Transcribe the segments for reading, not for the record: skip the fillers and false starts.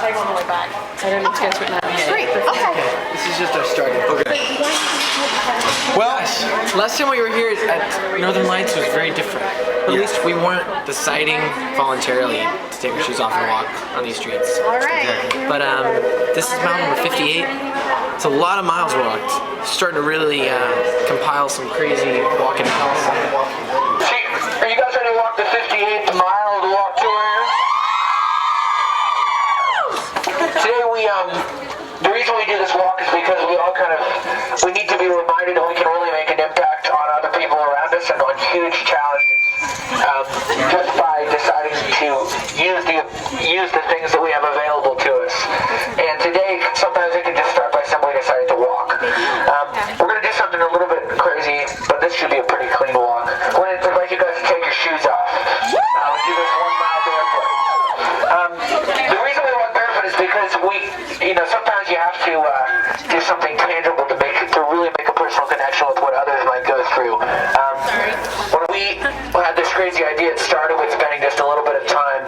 tag on the way back. I don't need to go to it now. Great. Okay. This is just our starting. Okay. Well, last time we were here at Northern Lights was very different. At least we weren't deciding voluntarily to take our shoes off and walk on these streets. All right. But this is mile number 58. It's a lot of miles walked. Starting to really compile some crazy walking miles. Are you guys ready to walk the 58th mile of the walk tour here? Today the reason we do this walk is because we need to be reminded that we can really make an impact on other people around us and on huge challenges just by deciding to use the things that we have available to us. And today, sometimes it can just start by simply deciding to walk. We're going to do something a little bit crazy, but this should be a pretty clean walk. We're going to invite you guys to take your shoes off. We'll do this 1 mile barefoot. The reason we walk barefoot is because sometimes you have to do something tangible to really make a personal connection with what others might go through. When we had this crazy idea, it started with spending just a little bit of time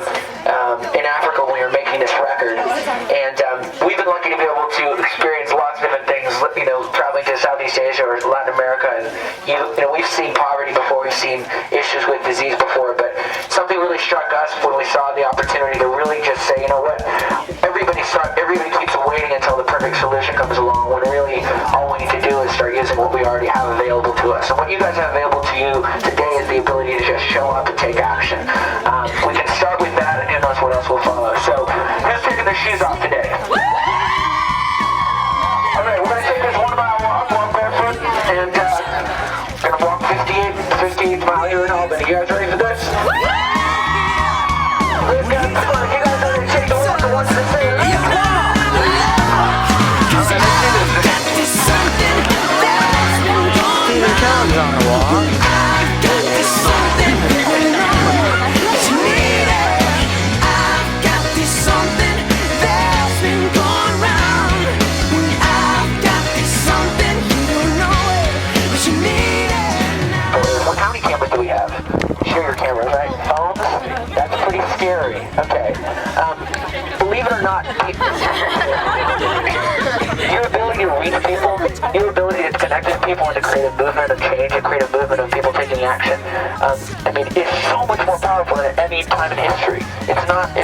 in Africa when we were making this record, and we've been lucky to be able to experience lots of different things. Traveling to Southeast Asia or Latin America, and we've seen poverty before, we've seen issues with disease before, but something really struck us when we saw the opportunity to really just say, you know what, everybody keeps waiting until the perfect solution comes along, when really all we need to do is start using what we already have available to us. And what you guys have available to you today is the ability to just show up and take action. We can start with that, and that's what else will follow. So, who's taking their shoes off today? Alright, we're going to take this 1 mile walk barefoot, and we're going to walk 58th mile here in Albany. You guys ready for this? Let's go. Come on, you guys are ready to take the walk. I want you to say it. Stephen Cowan's on the walk. How many cameras do we have? Share your cameras, right? Phones? That's pretty scary. Okay. Believe it or not, your ability to reach people, your ability to connect with people and to create a movement of change and create a movement of people taking action, is so much more powerful than at any time in history. It's not a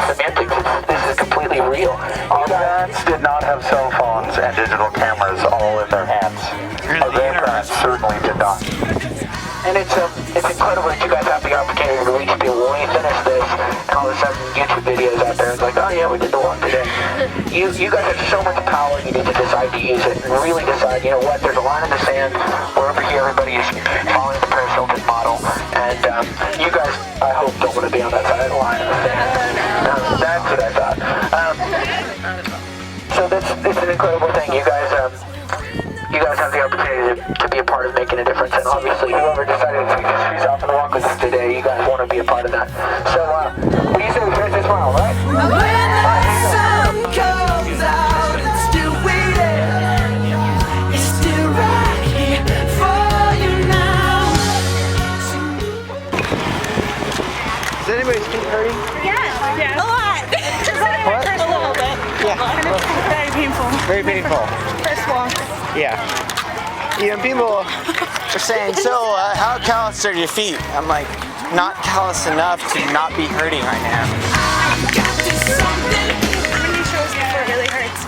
semantics. This is completely real. Our parents did not have cell phones and digital cameras all in their hands. Our grandparents certainly did not. And it's incredible that you guys have the opportunity to reach people. When we finish this, and all of a sudden YouTube videos out there, it's like, oh yeah, we did the walk today. You guys have so much power, you need to decide to use it, and really decide, you know what, there's a line in the sand, where over here everybody is following the Paris Hilton model, and you guys, I hope, don't want to be on that side of the line in the sand. That's what I thought. So it's an incredible thing. You guys have the opportunity to be a part of making a difference, and obviously whoever decided to take the shoes off and walk with us today, you guys want to be a part of that. So, what do you say we finish this mile, right? When the sun comes out, it's still waiting. It's still right here for you now. Is anybody's feet hurting? Yeah. A lot. What? A little bit. Yeah. And it's very painful. Very painful. First walk. Yeah. People are saying, so how calloused are your feet? I'm like, not callous enough to not be hurting right now. How many shows before it really hurts?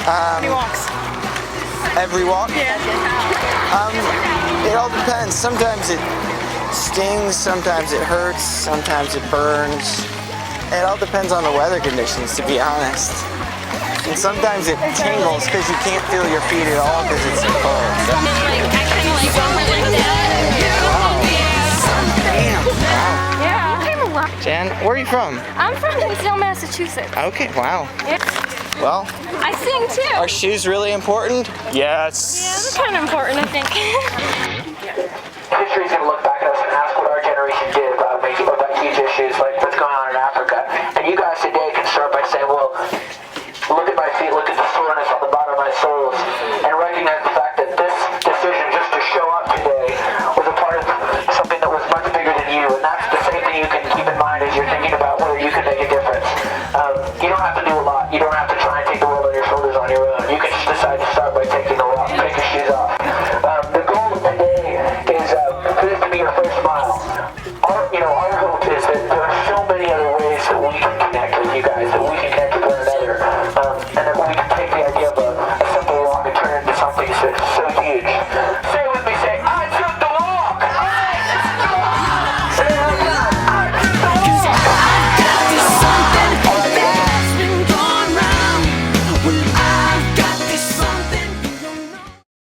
How many walks? Every walk? Yeah. It all depends. Sometimes it stings, sometimes it hurts, sometimes it burns. It all depends on the weather conditions, to be honest. And sometimes it tingles because you can't feel your feet at all because it's so cold. Yeah. Came a lot. Jen, where are you from? I'm from Hinsdale, Massachusetts. Okay, wow. Yeah. Well, I sing too. are shoes really important? Yes. Yeah, they're kind of important, I think. History's going to look